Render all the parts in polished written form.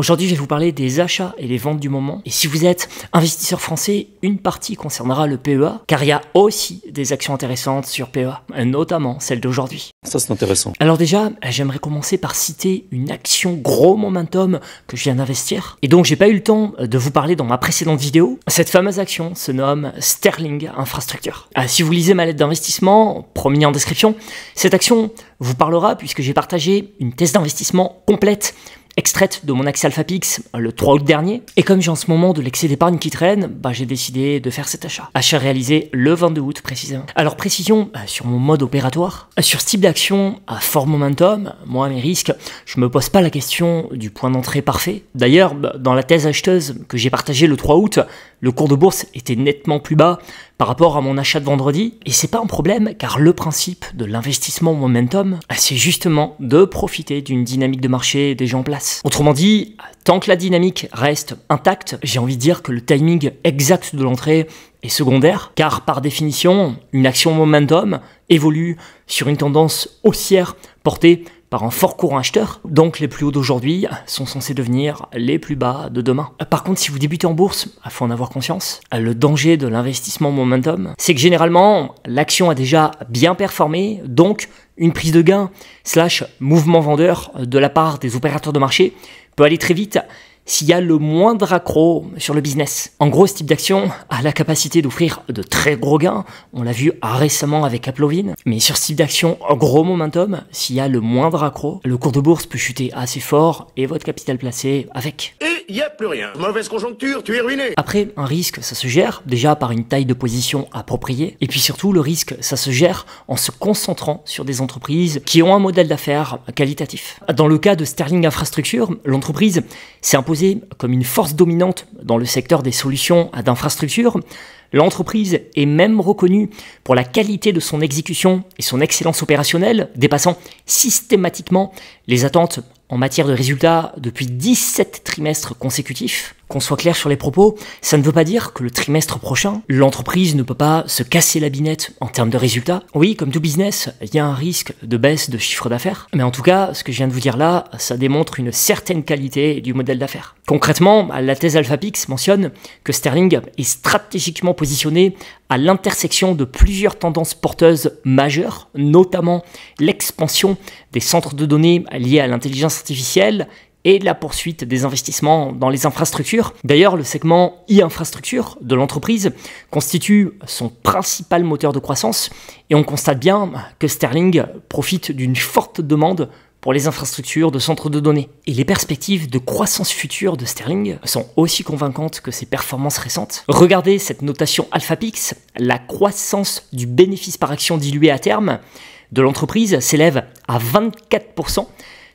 Aujourd'hui, je vais vous parler des achats et les ventes du moment. Et si vous êtes investisseur français, une partie concernera le PEA, car il y a aussi des actions intéressantes sur PEA, notamment celle d'aujourd'hui. Ça, c'est intéressant. Alors déjà, j'aimerais commencer par citer une action gros momentum que je viens d'investir, et donc j'ai pas eu le temps de vous parler dans ma précédente vidéo. Cette fameuse action se nomme Sterling Infrastructure. Si vous lisez ma lettre d'investissement, promis en description, cette action vous parlera puisque j'ai partagé une thèse d'investissement complète extraite de mon accès AlphaPix le 3 août dernier. Et comme j'ai en ce moment de l'excès d'épargne qui traîne, j'ai décidé de faire cet achat. Achat réalisé le 22 août précisément. Alors précision sur mon mode opératoire. Sur ce type d'action à fort momentum, moi mes risques, je me pose pas la question du point d'entrée parfait. D'ailleurs, dans la thèse acheteuse que j'ai partagée le 3 août, le cours de bourse était nettement plus bas par rapport à mon achat de vendredi. Et c'est pas un problème car le principe de l'investissement momentum, c'est justement de profiter d'une dynamique de marché déjà en place. Autrement dit, tant que la dynamique reste intacte, j'ai envie de dire que le timing exact de l'entrée est secondaire, car par définition, une action momentum évolue sur une tendance haussière portée par un fort courant acheteur, donc les plus hauts d'aujourd'hui sont censés devenir les plus bas de demain. Par contre, si vous débutez en bourse, il faut en avoir conscience, le danger de l'investissement momentum, c'est que généralement, l'action a déjà bien performé, donc une prise de gain / mouvement vendeur de la part des opérateurs de marché peut aller très vite s'il y a le moindre accroc sur le business. En gros, ce type d'action a la capacité d'offrir de très gros gains, on l'a vu récemment avec Applovin, mais sur ce type d'action, en gros momentum, s'il y a le moindre accroc, le cours de bourse peut chuter assez fort et votre capital placé avec. Et il n'y a plus rien. Mauvaise conjoncture, tu es ruiné. Après, un risque, ça se gère déjà par une taille de position appropriée, et puis surtout, le risque, ça se gère en se concentrant sur des entreprises qui ont un modèle d'affaires qualitatif. Dans le cas de Sterling Infrastructure, l'entreprise s'est imposée comme une force dominante dans le secteur des solutions d'infrastructure. L'entreprise est même reconnue pour la qualité de son exécution et son excellence opérationnelle, dépassant systématiquement les attentes en matière de résultats depuis 17 trimestres consécutifs. Qu'on soit clair sur les propos, ça ne veut pas dire que le trimestre prochain, l'entreprise ne peut pas se casser la binette en termes de résultats. Oui, comme tout business, il y a un risque de baisse de chiffre d'affaires. Mais en tout cas, ce que je viens de vous dire là, ça démontre une certaine qualité du modèle d'affaires. Concrètement, la thèse AlphaPix mentionne que Sterling est stratégiquement positionné à l'intersection de plusieurs tendances porteuses majeures, notamment l'expansion des centres de données liés à l'intelligence artificielle et la poursuite des investissements dans les infrastructures. D'ailleurs, le segment e-infrastructure de l'entreprise constitue son principal moteur de croissance et on constate bien que Sterling profite d'une forte demande pour les infrastructures de centres de données. Et les perspectives de croissance future de Sterling sont aussi convaincantes que ses performances récentes. Regardez cette notation AlphaPix, la croissance du bénéfice par action dilué à terme de l'entreprise s'élève à 24%,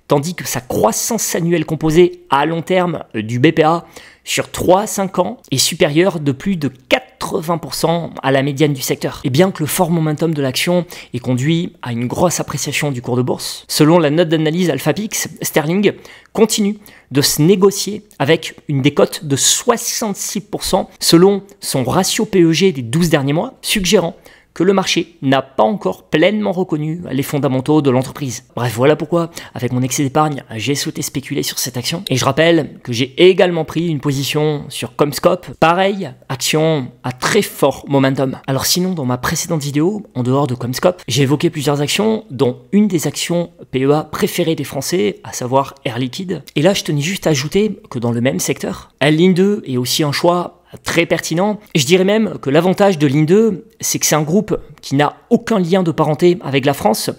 tandis que sa croissance annuelle composée à long terme du BPA sur 3 à 5 ans est supérieure de plus de 80% à la médiane du secteur. Et bien que le fort momentum de l'action ait conduit à une grosse appréciation du cours de bourse, selon la note d'analyse AlphaPix, Sterling continue de se négocier avec une décote de 66% selon son ratio PEG des 12 derniers mois, suggérant que le marché n'a pas encore pleinement reconnu les fondamentaux de l'entreprise. Bref, voilà pourquoi, avec mon excès d'épargne, j'ai souhaité spéculer sur cette action. Et je rappelle que j'ai également pris une position sur Comscope, pareil, action à très fort momentum. Alors sinon, dans ma précédente vidéo, en dehors de Comscope, j'ai évoqué plusieurs actions, dont une des actions PEA préférées des Français, à savoir Air Liquide. Et là, je tenais juste à ajouter que dans le même secteur, Ligne 2 est aussi un choix très pertinent. Je dirais même que l'avantage de Ligne 2, c'est que c'est un groupe qui n'a aucun lien de parenté avec la France,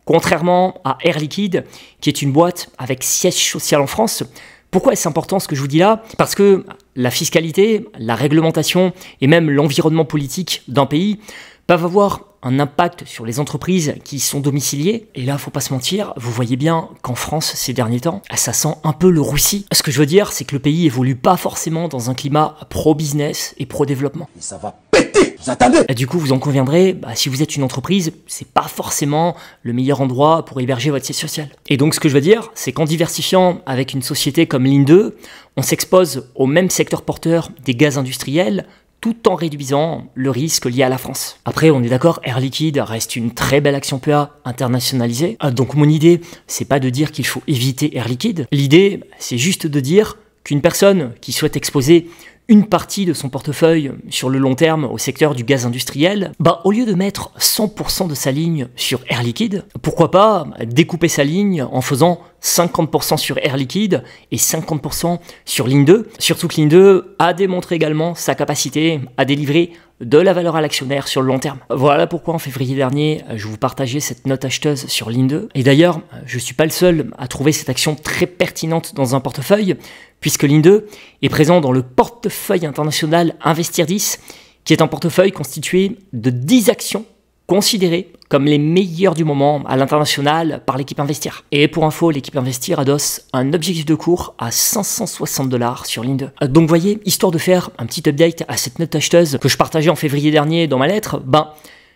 contrairement à Air Liquide, qui est une boîte avec siège social en France. Pourquoi est-ce important ce que je vous dis là? Parce que la fiscalité, la réglementation et même l'environnement politique d'un pays peuvent avoir un impact sur les entreprises qui y sont domiciliées. Et là, faut pas se mentir, vous voyez bien qu'en France, ces derniers temps, ça sent un peu le roussi. Ce que je veux dire, c'est que le pays évolue pas forcément dans un climat pro-business et pro-développement. Mais ça va péter, vous attendez. Et du coup, vous en conviendrez, si vous êtes une entreprise, c'est pas forcément le meilleur endroit pour héberger votre siège social. Et donc, ce que je veux dire, c'est qu'en diversifiant avec une société comme Ligne 2, on s'expose au même secteur porteur des gaz industriels, tout en réduisant le risque lié à la France. Après, on est d'accord, Air Liquide reste une très belle action PEA internationalisée. Donc mon idée, c'est pas de dire qu'il faut éviter Air Liquide. L'idée, c'est juste de dire qu'une personne qui souhaite exposer une partie de son portefeuille sur le long terme au secteur du gaz industriel, au lieu de mettre 100% de sa ligne sur Air Liquide, pourquoi pas découper sa ligne en faisant 50% sur Air Liquide et 50% sur Ligne 2. Surtout que Ligne 2 a démontré également sa capacité à délivrer de la valeur à l'actionnaire sur le long terme. Voilà pourquoi en février dernier, je vous partageais cette note acheteuse sur Ligne 2. Et d'ailleurs, je ne suis pas le seul à trouver cette action très pertinente dans un portefeuille, puisque Ligne 2 est présent dans le portefeuille international Investir 10, qui est un portefeuille constitué de 10 actions considérées comme les meilleures du moment à l'international par l'équipe Investir. Et pour info, l'équipe Investir adosse un objectif de cours à 560 $ sur Ligne 2. Donc vous voyez, histoire de faire un petit update à cette note acheteuse que je partageais en février dernier dans ma lettre,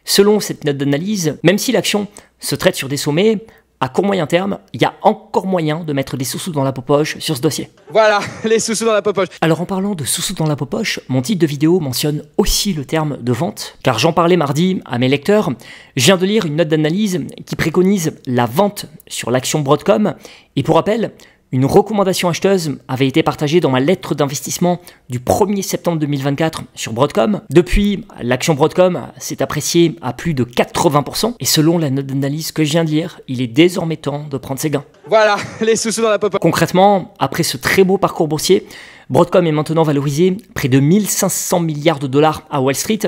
selon cette note d'analyse, même si l'action se traite sur des sommets, à court moyen terme, il y a encore moyen de mettre des sous-sous dans la poche sur ce dossier. Voilà, les sous-sous dans la poche. Alors en parlant de sous-sous dans la poche, mon titre de vidéo mentionne aussi le terme de vente, car j'en parlais mardi à mes lecteurs. Je viens de lire une note d'analyse qui préconise la vente sur l'action Broadcom, et pour rappel, une recommandation acheteuse avait été partagée dans ma lettre d'investissement du 1er septembre 2024 sur Broadcom. Depuis, l'action Broadcom s'est appréciée à plus de 80%. Et selon la note d'analyse que je viens de lire, il est désormais temps de prendre ses gains. Voilà, les sous-sous dans la poche. Concrètement, après ce très beau parcours boursier, Broadcom est maintenant valorisé près de 1500 milliards de dollars à Wall Street.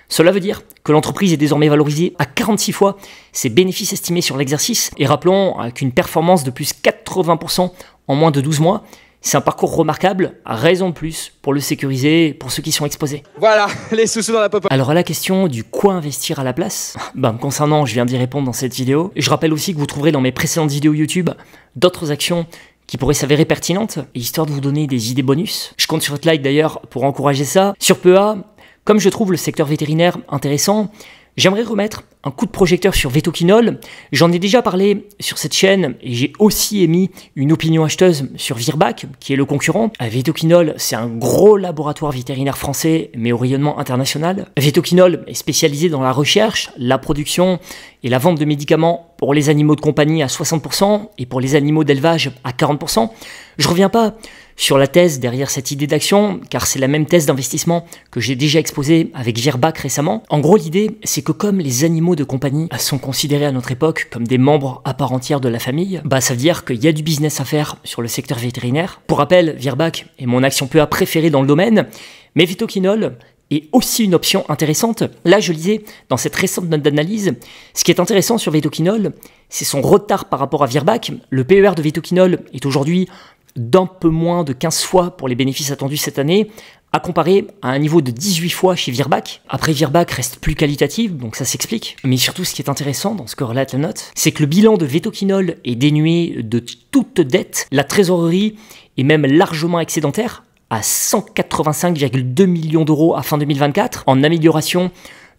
Cela veut dire que l'entreprise est désormais valorisée à 46 fois ses bénéfices estimés sur l'exercice. Et rappelons qu'une performance de plus 80% en moins de 12 mois, c'est un parcours remarquable, raison de plus pour le sécuriser pour ceux qui sont exposés. Voilà, les sous-sous dans la poche. Alors à la question du quoi investir à la place, concernant, je viens d'y répondre dans cette vidéo. Je rappelle aussi que vous trouverez dans mes précédentes vidéos YouTube d'autres actions qui pourraient s'avérer pertinentes, histoire de vous donner des idées bonus. Je compte sur votre like d'ailleurs pour encourager ça. Sur PEA, comme je trouve le secteur vétérinaire intéressant, j'aimerais remettre un coup de projecteur sur Vetoquinol. J'en ai déjà parlé sur cette chaîne et j'ai aussi émis une opinion acheteuse sur Virbac, qui est le concurrent. Vetoquinol, c'est un gros laboratoire vétérinaire français, mais au rayonnement international. Vetoquinol est spécialisé dans la recherche, la production et la vente de médicaments pour les animaux de compagnie à 60% et pour les animaux d'élevage à 40%. Je reviens pas sur la thèse derrière cette idée d'action, car c'est la même thèse d'investissement que j'ai déjà exposée avec Virbac récemment. En gros, l'idée, c'est que comme les animaux de compagnie sont considérés à notre époque comme des membres à part entière de la famille, ça veut dire qu'il y a du business à faire sur le secteur vétérinaire. Pour rappel, Virbac est mon action PEA préférée dans le domaine, mais Vetoquinol est aussi une option intéressante. Là, je lisais dans cette récente note d'analyse, ce qui est intéressant sur Vetoquinol, c'est son retard par rapport à Virbac. Le PER de Vetoquinol est aujourd'hui d'un peu moins de 15 fois pour les bénéfices attendus cette année, à comparer à un niveau de 18 fois chez Virbac. Après, Virbac reste plus qualitative, donc ça s'explique. Mais surtout, ce qui est intéressant dans ce que relate la note, c'est que le bilan de Vetoquinol est dénué de toute dette. La trésorerie est même largement excédentaire, à 185,2 millions d'euros à fin 2024, en amélioration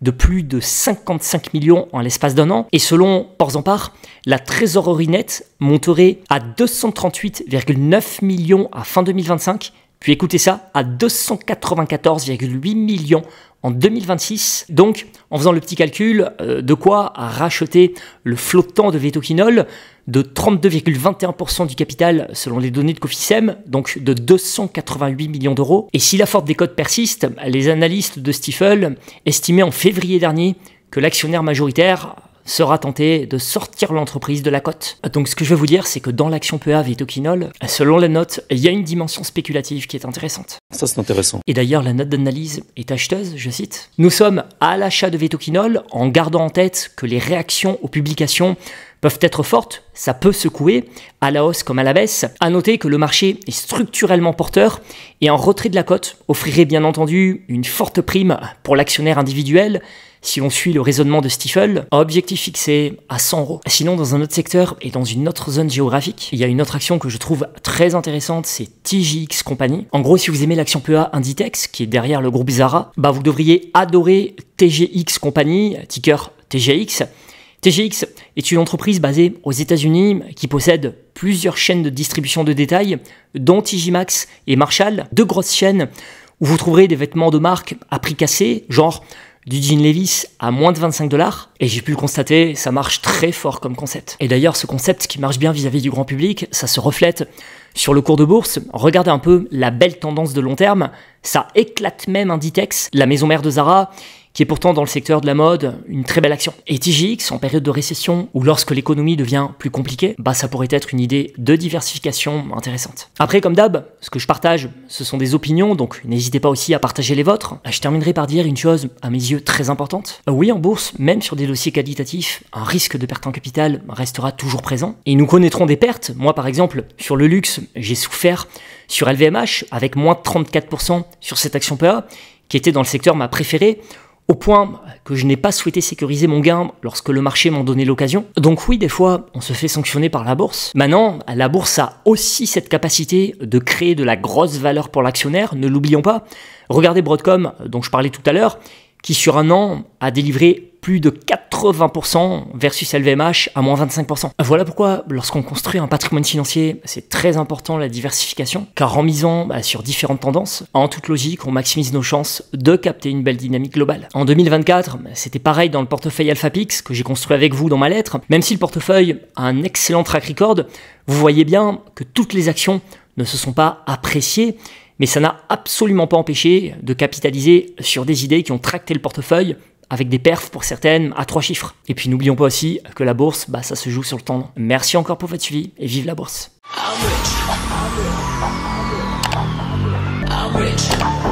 de plus de 55 millions en l'espace d'un an. Et selon Ports en Part, la trésorerie nette monterait à 238,9 millions à fin 2025, puis écoutez ça, à 294,8 millions en 2026. Donc, en faisant le petit calcul, de quoi racheter le flottant de Vetoquinol de 32,21% du capital selon les données de Cofficem, donc de 288 millions d'euros. Et si la forte décote persiste, les analystes de Stifel estimaient en février dernier que l'actionnaire majoritaire sera tenté de sortir l'entreprise de la cote. Donc ce que je veux vous dire, c'est que dans l'action PEA Vetoquinol, selon la note, il y a une dimension spéculative qui est intéressante. Ça, c'est intéressant. Et d'ailleurs, la note d'analyse est acheteuse, je cite. Nous sommes à l'achat de Vetoquinol en gardant en tête que les réactions aux publications peuvent être fortes, ça peut secouer, à la hausse comme à la baisse. À noter que le marché est structurellement porteur et un retrait de la cote offrirait bien entendu une forte prime pour l'actionnaire individuel, si l'on suit le raisonnement de Stifel, objectif fixé à 100 euros. Sinon, dans un autre secteur et dans une autre zone géographique, il y a une autre action que je trouve très intéressante, c'est TGX Company. En gros, si vous aimez l'action PEA Inditex, qui est derrière le groupe Zara, vous devriez adorer TGX Company, ticker TGX. TGX est une entreprise basée aux États-Unis qui possède plusieurs chaînes de distribution de détail, dont TJ Maxx et Marshall, deux grosses chaînes où vous trouverez des vêtements de marque à prix cassé, genre du jean Levi's à moins de 25 $. Et j'ai pu le constater, ça marche très fort comme concept. Et d'ailleurs, ce concept qui marche bien vis-à-vis du grand public, ça se reflète sur le cours de bourse. Regardez un peu la belle tendance de long terme. Ça éclate même Inditex, la maison mère de Zara, qui est pourtant dans le secteur de la mode une très belle action. Et TJX, en période de récession ou lorsque l'économie devient plus compliquée, ça pourrait être une idée de diversification intéressante. Après, comme d'hab, ce que je partage, ce sont des opinions, donc n'hésitez pas aussi à partager les vôtres. Je terminerai par dire une chose, à mes yeux, très importante. Oui, en bourse, même sur des dossiers qualitatifs, un risque de perte en capital restera toujours présent. Et nous connaîtrons des pertes. Moi, par exemple, sur le luxe, j'ai souffert sur LVMH avec moins de 34% sur cette action PA, qui était dans le secteur ma préférée, au point que je n'ai pas souhaité sécuriser mon gain lorsque le marché m'en donnait l'occasion. Donc oui, des fois, on se fait sanctionner par la bourse. Maintenant, la bourse a aussi cette capacité de créer de la grosse valeur pour l'actionnaire, ne l'oublions pas. Regardez Broadcom, dont je parlais tout à l'heure, qui sur un an a délivré plus de 80% versus LVMH à moins 25%. Voilà pourquoi, lorsqu'on construit un patrimoine financier, c'est très important la diversification, car en misant sur différentes tendances, en toute logique, on maximise nos chances de capter une belle dynamique globale. En 2024, c'était pareil dans le portefeuille AlphaPix que j'ai construit avec vous dans ma lettre. Même si le portefeuille a un excellent track record, vous voyez bien que toutes les actions ne se sont pas appréciées, mais ça n'a absolument pas empêché de capitaliser sur des idées qui ont tracté le portefeuille avec des perfs pour certaines à 3 chiffres. Et puis n'oublions pas aussi que la bourse, ça se joue sur le temps long. Merci encore pour votre suivi et vive la bourse. I'm rich.